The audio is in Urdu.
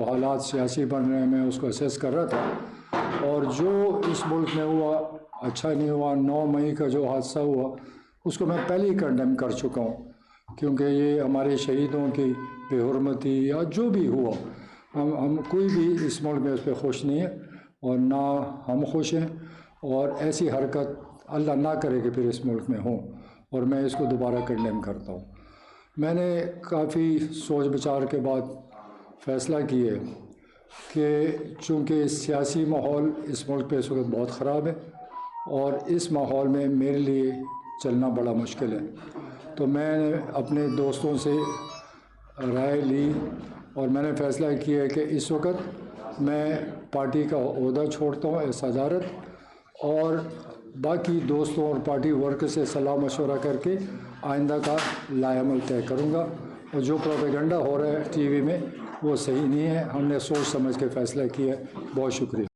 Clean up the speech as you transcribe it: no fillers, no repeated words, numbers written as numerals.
حالات سیاسی بن رہے ہیں میں اس کو اسیس کر رہا تھا، اور جو اس ملک میں ہوا اچھا نہیں ہوا۔ 9 مئی کا جو حادثہ ہوا اس کو میں پہلے ہی کنڈیم کر چکا ہوں، کیونکہ یہ ہمارے شہیدوں کی بے حرمتی یا جو بھی ہوا، ہم کوئی بھی اس ملک میں اس پہ خوش نہیں ہے، اور نہ ہم خوش ہیں، اور ایسی حرکت اللہ نہ کرے کہ پھر اس ملک میں ہوں، اور میں اس کو دوبارہ کنڈیم کرتا ہوں۔ میں نے کافی سوچ بچار کے بعد فیصلہ کیا کہ چونکہ سیاسی ماحول اس ملک پہ اس وقت بہت خراب ہے، اور اس ماحول میں میرے لیے چلنا بڑا مشکل ہے، تو میں نے اپنے دوستوں سے رائے لی اور میں نے فیصلہ کیا ہے کہ اس وقت میں پارٹی کا عہدہ چھوڑتا ہوں ایز صدارت، اور باقی دوستوں اور پارٹی ورکر سے صلاح مشورہ کر کے آئندہ کا لائحہ عمل طے کروں گا، اور جو پروپیگنڈا ہو رہا ہے ٹی وی میں وہ صحیح نہیں ہے، ہم نے سوچ سمجھ کے فیصلہ کیا ہے۔ بہت شکریہ۔